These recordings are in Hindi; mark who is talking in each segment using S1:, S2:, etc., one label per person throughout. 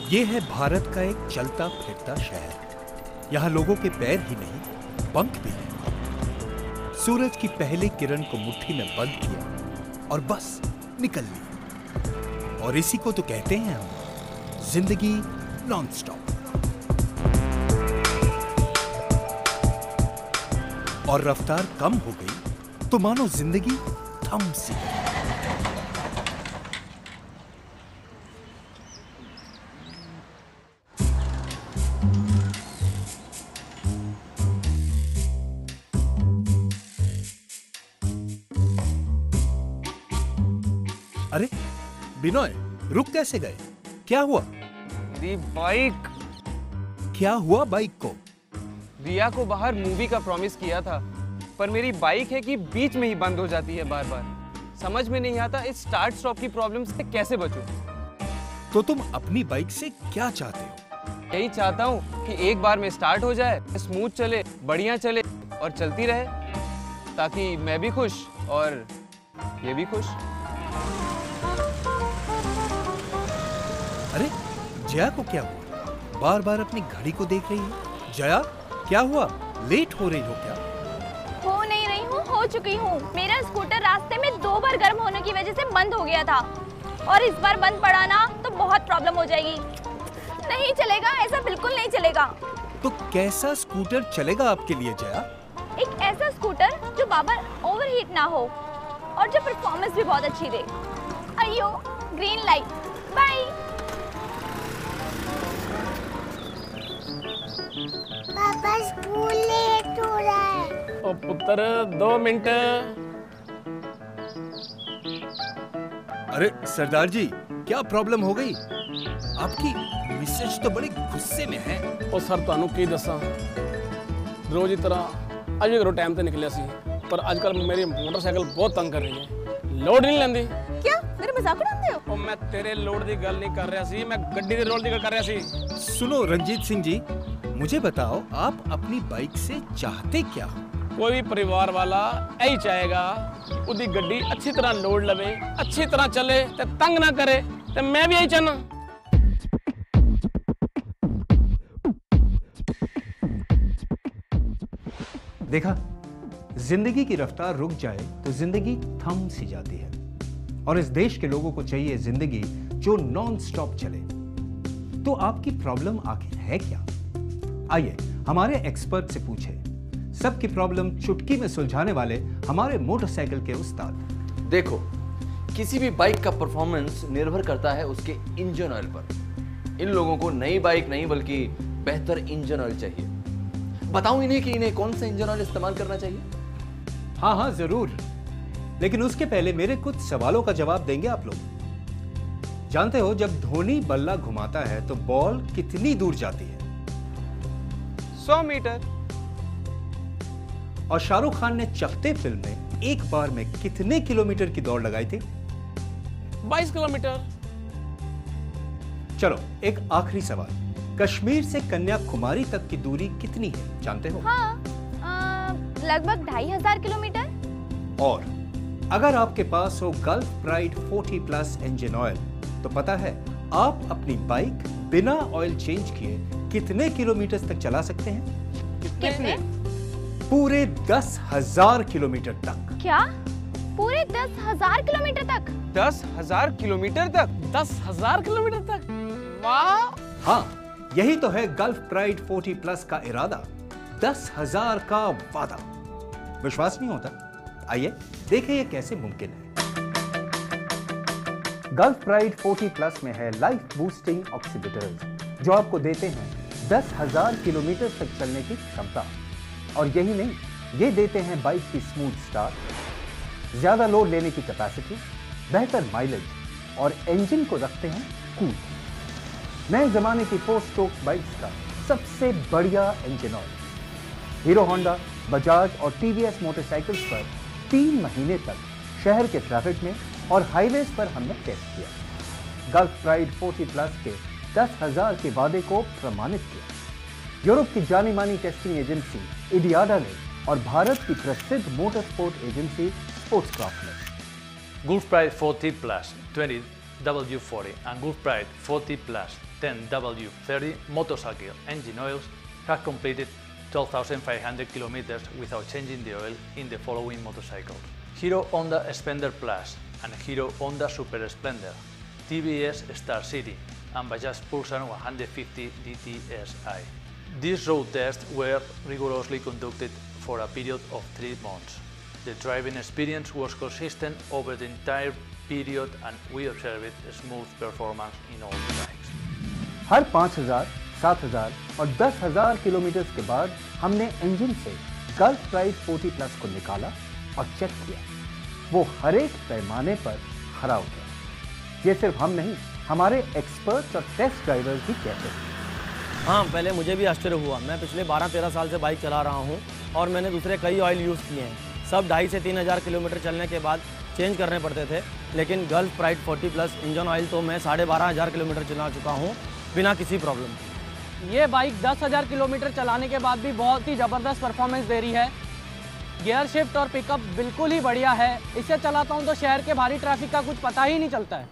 S1: ये है भारत का एक चलता फिरता शहर। यहाँ लोगों के पैर ही नहीं, पंख भी हैं। सूरज की पहली किरण को मुट्ठी में बंद किया और बस निकल ली। और इसी को तो कहते हैं हम जिंदगी नॉन स्टॉप। और रफ्तार कम हो गई तो मानो जिंदगी थम सी गई। अरे बिनोय, रुक कैसे गए? क्या हुआ?
S2: दी बाइक।
S1: क्या हुआ बाइक को?
S2: रिया को बाहर मूवी का प्रॉमिस किया था, पर मेरी बाइक है कि बीच में ही बंद हो जाती है बार बार। समझ में नहीं आता इस स्टार्ट स्टॉप की प्रॉब्लम से कैसे बचूं।
S1: तो तुम अपनी बाइक से क्या चाहते हो?
S2: यही चाहता हूँ कि एक बार में स्टार्ट हो जाए, स्मूथ चले, बढ़िया चले और चलती रहे, ताकि मैं भी खुश और ये भी खुश।
S1: अरे जया को क्या हुआ? बार बार अपनी घड़ी को देख रही है। जया, क्या हुआ? लेट हो रही हो क्या?
S3: हो नहीं रही हूँ, हो चुकी हूँ। मेरा स्कूटर रास्ते में 2 बार गर्म होने की वजह से बंद हो गया था और इस बार बंद पड़ा ना तो बहुत प्रॉब्लम हो जाएगी। नहीं चलेगा, ऐसा बिल्कुल नहीं चलेगा।
S1: तो कैसा स्कूटर चलेगा आपके लिए जया?
S3: एक ऐसा स्कूटर जो बार बार ओवरहीट ना हो और जो परफॉर्मेंस भी बहुत अच्छी दे। अयो, ग्रीन लाइट, बाय।
S4: पापा स्कूल लेट हो रहा है।
S5: ओ पुत्र 2 मिनट।
S1: अरे सरदार जी, क्या प्रॉब्लम हो गई? आपकी मिसेज तो बड़े गुस्से में है।
S5: ओ सर ਤੁਹਾਨੂੰ ਕੀ ਦੱਸਾਂ, रोज की तरह ਅੱਜ ਵੀ ਘਰੋਂ ਟਾਈਮ ਤੇ ਨਿਕਲਿਆ ਸੀ, ਪਰ ਅੱਜਕੱਲ ਮੇਰੀ ਮੋਟਰਸਾਈਕਲ ਬਹੁਤ ਤੰਗ ਕਰ ਰਹੀ ਹੈ। ਲੋਡ ਨਹੀਂ ਲੈਂਦੀ।
S3: क्या मेरे मजाक उड़ाते हो?
S5: ओ मैं तेरे लोड ਦੀ ਗੱਲ ਨਹੀਂ ਕਰ ਰਿਹਾ ਸੀ, मैं ਗੱਡੀ ਦੇ ਰੋਲ ਦੀ ਗੱਲ ਕਰ ਰਿਹਾ ਸੀ।
S1: सुनो रंजीत सिंह जी, मुझे बताओ आप अपनी बाइक से चाहते क्या हो?
S5: कोई भी परिवार वाला यही चाहेगा कि उसकी ਗੱਡੀ अच्छी तरह लोड लवे, अच्छी तरह चले ते तंग ना करे, ते मैं भी यही चाहना।
S1: देखा, जिंदगी की रफ्तार रुक जाए तो जिंदगी थम सी जाती है। और इस देश के लोगों को चाहिए जिंदगी जो नॉन स्टॉप चले। तो आपकी प्रॉब्लम आखिर है क्या? आइए हमारे एक्सपर्ट से पूछे। सबकी प्रॉब्लम चुटकी में सुलझाने वाले हमारे मोटरसाइकिल के उस्ताद।
S6: देखो, किसी भी बाइक का परफॉर्मेंस निर्भर करता है उसके इंजन ऑयल पर। इन लोगों को नई बाइक नहीं बल्कि बेहतर इंजन ऑयल चाहिए। बताऊं इन्हें कि इन्हें कौन सा इंजन ऑयल इस्तेमाल करना चाहिए?
S1: हाँ हाँ जरूर, लेकिन उसके पहले मेरे कुछ सवालों का जवाब देंगे आप लोग। जानते हो जब धोनी बल्ला घुमाता है तो बॉल कितनी दूर जाती है?
S2: 100 मीटर।
S1: और शाहरुख खान ने चकते फिल्म में एक बार में कितने किलोमीटर की दौड़ लगाई थी?
S5: 22 किलोमीटर।
S1: चलो एक आखिरी सवाल, कश्मीर से कन्याकुमारी तक की दूरी कितनी है जानते हो?
S3: हाँ, लगभग 2500 किलोमीटर।
S1: और अगर आपके पास हो गल्फ प्राइड 40+ इंजन ऑयल तो पता है आप अपनी बाइक बिना ऑयल चेंज किए कितने किलोमीटर तक चला सकते हैं?
S3: कितने?
S1: पूरे 10,000 किलोमीटर तक।
S3: क्या? पूरे 10,000 किलोमीटर तक?
S2: 10,000 किलोमीटर तक?
S5: 10,000 किलोमीटर तक? वाह!
S1: हाँ, यही तो है गल्फ प्राइड 40+ का इरादा, 10,000 का वादा। विश्वास नहीं होता? आइए देखें ये कैसे मुमकिन है। गल्फ प्राइड 40+ में है लाइफ बूस्टिंग ऑक्सीडेटर्स, जो आपको देते हैं 10,000 किलोमीटर तक चलने की क्षमता। और यही नहीं, ये देते हैं बाइक की स्मूथ स्टार्ट, ज्यादा लोड लेने की कैपेसिटी, बेहतर माइलेज और इंजन को रखते हैं कूल। नए जमाने की 4 स्ट्रोक बाइक्स का सबसे बढ़िया engine oil. Hero Honda, Bajaj और टीवीएस मोटरसाइकिल्स पर 3 महीने तक शहर के ट्रैफिक में और हाईवेज पर हमने टेस्ट किया। गल्फ प्राइड 40+ के 10,000 के वादे को प्रमाणित किया। यूरोप की जानी मानी टेस्टिंग एजेंसी इडियाडा ने और भारत की प्रसिद्ध मोटर स्पोर्ट एजेंसी स्पोर्ट्सक्राफ्ट ने।
S7: Gulf Pride 40+, 20 W40 and Gulf Pride 40+, 10W30 motorcycle engine oils have completed 12,500 kilometers without changing the oil in the following motorcycles: Hero Honda Splendor Plus and Hero Honda Super Splendor, TVS Star City and Bajaj Pulsar 150 DTSI. These road tests were rigorously conducted for a period of 3 months. The driving experience was consistent over the entire period and we observed smooth performance in all the bikes.
S1: हर 5,000, 7,000 और 10,000 किलोमीटर के बाद हमने इंजन से गल्फ प्राइड 40 प्लस को निकाला और चेक किया। वो हर एक पैमाने पर खरा उतरा। ये सिर्फ हम नहीं, हमारे एक्सपर्ट्स और टेस्ट ड्राइवर्स भी कहते हैं।
S8: हाँ, पहले मुझे भी आश्चर्य हुआ। मैं पिछले 12-13 साल से बाइक चला रहा हूँ और मैंने दूसरे कई ऑयल यूज़ किए हैं। सब 2,500 से 3,000 किलोमीटर चलने के बाद चेंज करने पड़ते थे, लेकिन gulf pride 40 plus engine oil तो मैं 12,500 किलोमीटर चला चुका हूँ बिना किसी प्रॉब्लम।
S9: ये बाइक 10,000 किलोमीटर चलाने के बाद भी बहुत ही ज़बरदस्त परफॉर्मेंस दे रही है। गियर शिफ्ट और पिकअप बिल्कुल ही बढ़िया है। इससे चलाता हूँ तो शहर के भारी ट्रैफिक का कुछ पता ही नहीं चलता है।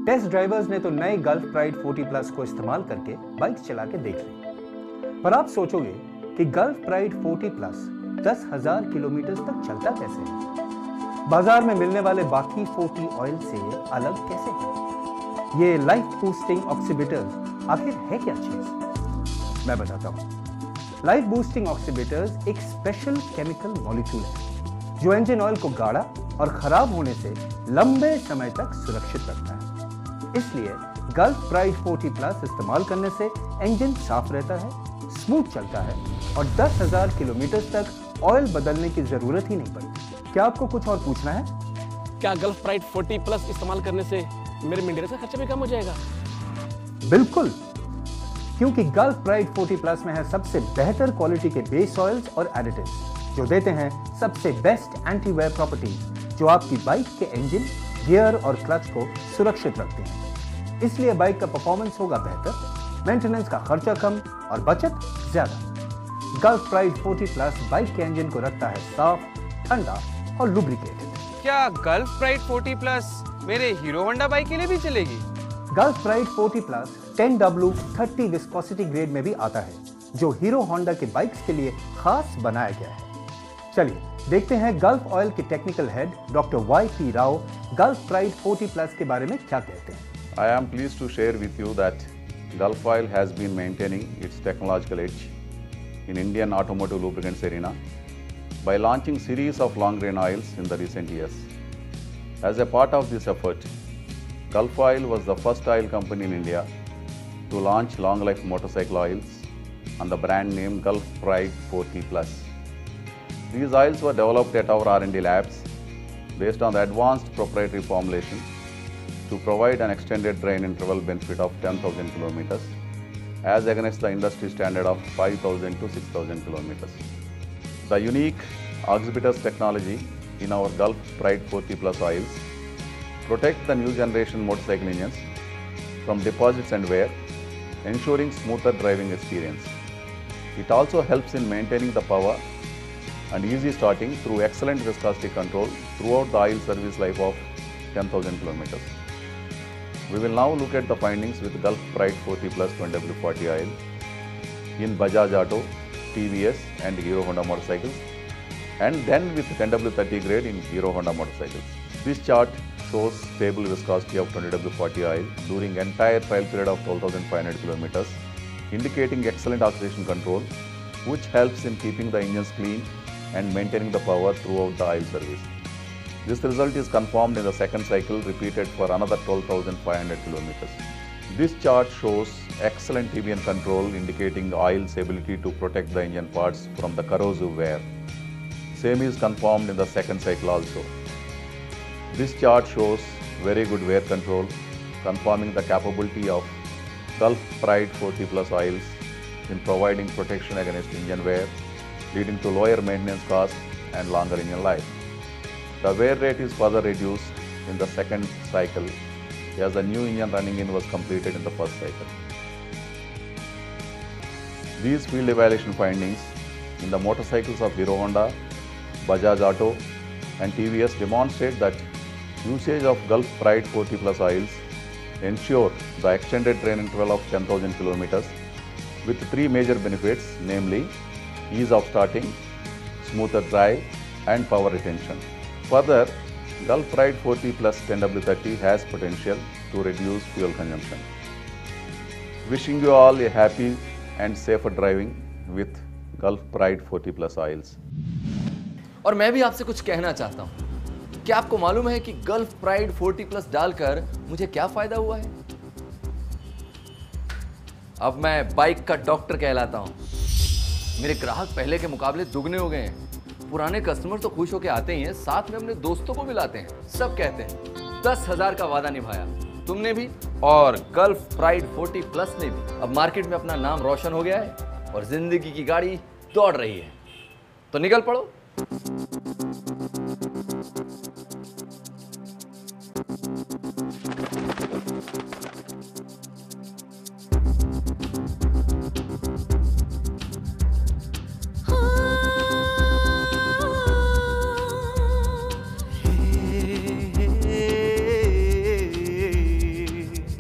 S1: टेस्ट ड्राइवर्स ने तो नए गल्फ प्राइड 40 प्लस को इस्तेमाल करके बाइक चला के देख ली, पर आप सोचोगे कि गल्फ प्राइड 40 प्लस 10,000 किलोमीटर तक चलता कैसे है? बाजार में मिलने वाले बाकी 40 ऑयल से ये अलग कैसे है? ये लाइफ बूस्टिंग ऑक्सीडेटर्स आखिर है क्या चीज? मैं बताता हूं। लाइफ बूस्टिंग ऑक्सीडेटर्स एक स्पेशल केमिकल मॉलिक्यूल है जो इंजन ऑयल को गाढ़ा और खराब होने से लंबे समय तक सुरक्षित रखता है। इसलिए गल्फ प्राइड 40 प्लस इस्तेमाल करने से इंजन साफ रहता है, स्मूथ चलता है और 10,000 किलोमीटर तक ऑयल बदलने की जरूरत ही नहीं पड़ती। क्या आपको कुछ और पूछना है?
S5: क्या गल्फ प्राइड 40 प्लस इस्तेमाल करने से मेरे मेंटेनेंस का खर्चा भी कम हो जाएगा?
S1: बिल्कुल, क्योंकि गल्फ प्राइड 40 प्लस में है सबसे बेहतर क्वालिटी के बेस ऑयल्स और एडिटिव्स जो देते हैं सबसे बेस्ट एंटी वेयर प्रॉपर्टीज जो आपकी बाइक के इंजन, गियर और क्लच को सुरक्षित रखते हैं। इसलिए बाइक का परफॉर्मेंस होगा बेहतर, मेंटेनेंस का खर्चा कम और बचत ज्यादा। गल्फ प्राइड 40 प्लस बाइक के इंजन को रखता है साफ, ठंडा और लुब्रिकेटेड।
S2: क्या गल्फ प्राइड 40 प्लस मेरे हीरो होंडा बाइक के लिए भी चलेगी?
S1: Gulf pride 40 plus 10W30 viscosity grade में भी आता है जो हीरो होंडा के बाइक्स के लिए खास बनाया गया है। चलिए देखते हैं गल्फ ऑयल के technical head doctor YP Rao gulf pride 40 plus के बारे में क्या कहते हैं।
S10: I am pleased to share with you that Gulf Oil has been maintaining its technological edge in Indian automotive lubricants arena by launching series of long-grain oils in the recent years. As a part of this effort, Gulf Oil was the first oil company in India to launch long-life motorcycle oils on the brand name Gulf Pride 40 Plus. These oils were developed at our R&D labs based on the advanced proprietary formulation to provide an extended drain interval benefit of 10,000 kilometers as against the industry standard of 5,000 to 6,000 kilometers. The unique Oxybitus technology in our Gulf Pride 40 Plus oils protect the new generation motorcycle engines from deposits and wear, ensuring smoother driving experience. It also helps in maintaining the power and easy starting through excellent viscosity control throughout the oil service life of 10,000 kilometers. We will now look at the findings with Gulf Pride 40 Plus 20W40 oil in Bajaj Auto, TVS and Hero Honda motorcycles, and then with 10W30 grade in Hero Honda motorcycles. This chart shows stable viscosity of 20W40 oil during entire trial period of 12,500 kilometers, indicating excellent oxidation control, which helps in keeping the engines clean and maintaining the power throughout the oil service. This result is confirmed in the second cycle, repeated for another 12,500 kilometers. This chart shows excellent TBN control, indicating the oil's ability to protect the engine parts from the corrosive wear. Same is confirmed in the second cycle also. This chart shows very good wear control, confirming the capability of Gulf Pride 40 Plus oils in providing protection against engine wear, leading to lower maintenance costs and longer engine life. The wear rate is further reduced in the second cycle as the new engine running in was completed in the first cycle. These field evaluation findings in the motorcycles of Hero Honda, Bajaj Auto and TVS demonstrate that usage of Gulf Pride 40 Plus oils ensure the extended train interval of 10,000 kilometers with three major benefits, namely ease of starting, smoother drive and power retention. Further, Gulf Ride 40 Plus 10W30 has potential to reduce fuel consumption. Wishing you all a happy and safer driving with Gulf Ride 40 Plus oils.
S6: और मैं भी आपसे कुछ कहना चाहता हूं। क्या आपको मालूम है कि गल्फ प्राइड 40 प्लस डालकर मुझे क्या फायदा हुआ है? अब मैं बाइक का डॉक्टर कहलाता हूं। मेरे ग्राहक पहले के मुकाबले दुगने हो गए हैं। पुराने कस्टमर तो खुश होकर आते ही हैं, साथ में अपने दोस्तों को भी लाते हैं। सब कहते हैं 10,000 का वादा निभाया, तुमने भी और गल्फ प्राइड 40 प्लस ने भी। अब मार्केट में अपना नाम रोशन हो गया है और जिंदगी की गाड़ी दौड़ रही है। तो निकल पड़ो।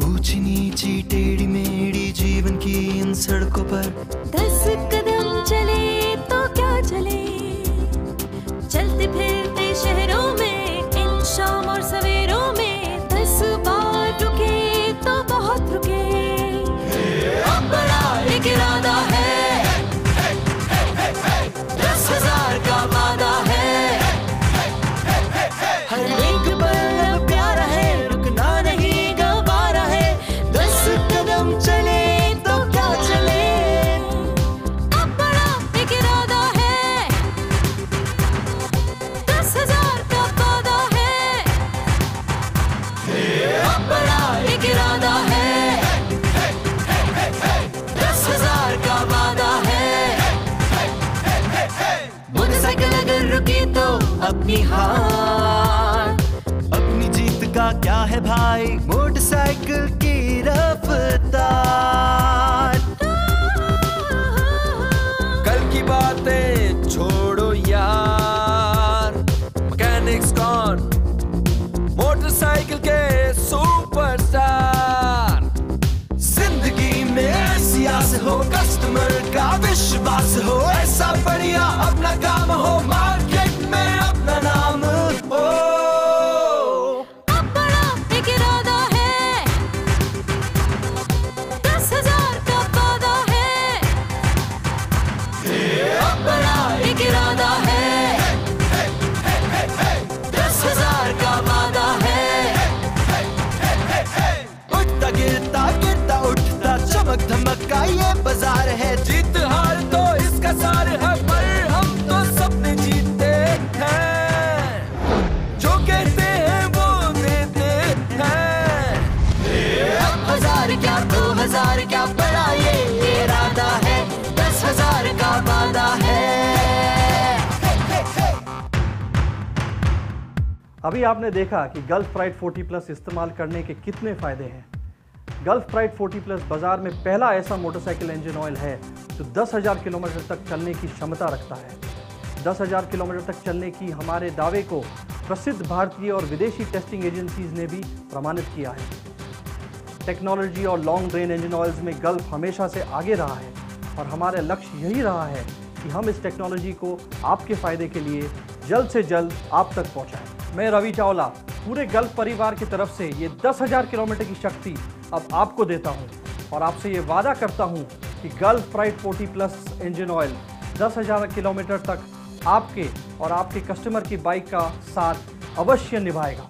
S11: ऊंची नीची टेढ़ी मेढ़ी जीवन की इन सड़कों पर
S12: 10 कदम चले तो क्या चले, चलते फिरते शहरों में इन शाम और सवेरों में 10 बार रुके तो बहुत रुके। अब बड़ा एक इरादा है, 10,000 का वादा है, हर एक पल प्यारा है, रुकना नहीं गवारा है। 10 कदम चले तो क्या चले, अब बड़ा एक इरादा है, 10,000 का वादा है, अब बड़ा एक इरादा है, 10,000 का वादा है। मोटरसाइकिल अगर रुकी तो अपनी हार,
S11: अपनी जीत का क्या है भाई मोटरसाइकिल की रफ्तार।
S6: कल की बातें छोड़ो यार, मैकेनिक्स कौन, मोटरसाइकिल के सुपरस्टार।
S11: जिंदगी में ऐसी आस हो, कस्टमर का विश्वास हो, ऐसा बढ़िया अपना काम हो, मार्केट में अपना नाम हो।
S12: अब बड़ा एक इरादा है, 10,000 का वादा है, अब बड़ा एक इरादा है, 10,000 का वादा है।
S11: उठता गिरता गिरता उठता चमक धमक का ये बाजार है।
S6: जीत हार तो इसका सार है, पर हम तो सपने जीते हैं, जो कहते हैं वो देते हैं।
S11: 1,000 क्या 2,000 क्या बड़ा ये इरादा है, 10,000 का वादा है।
S13: अभी आपने देखा कि गल्फ प्राइड 40 प्लस इस्तेमाल करने के कितने फ़ायदे हैं। गल्फ प्राइड 40 प्लस बाज़ार में पहला ऐसा मोटरसाइकिल इंजन ऑयल है जो 10,000 किलोमीटर तक चलने की क्षमता रखता है। 10,000 किलोमीटर तक चलने की हमारे दावे को प्रसिद्ध भारतीय और विदेशी टेस्टिंग एजेंसीज ने भी प्रमाणित किया है। टेक्नोलॉजी और लॉन्ग रेंज इंजन ऑयल्स में गल्फ हमेशा से आगे रहा है और हमारा लक्ष्य यही रहा है कि हम इस टेक्नोलॉजी को आपके फ़ायदे के लिए जल्द से जल्द आप तक पहुँचाएँ। मैं रवि चावला पूरे गल्फ परिवार की तरफ से ये 10,000 किलोमीटर की शक्ति अब आपको देता हूँ और आपसे ये वादा करता हूँ कि gulf pride 40 plus engine oil 10,000 kilometre तक आपके और आपके कस्टमर की बाइक का साथ अवश्य निभाएगा।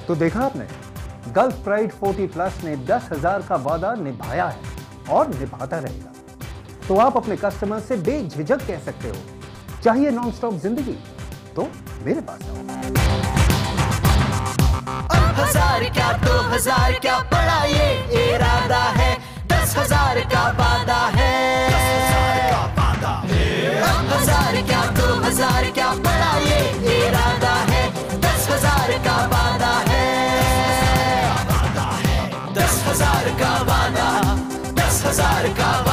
S1: तो देखा आपने, गल्फ प्राइड 40 प्लस ने 10,000 का वादा निभाया है और निभाता रहेगा। तो आप अपने कस्टमर से बेझिझक कह सकते हो, चाहिए नॉन स्टॉप जिंदगी तो मेरे पास आओ।
S11: 1,000 क्या 2,000 क्या बड़ा ये इरादा है, 10,000 का वादा है। 1,000 क्या 2,000 क्या बड़ा ये इरादा है, 10,000 का वादा है। 10,000 का वादा, 10,000 का वादा।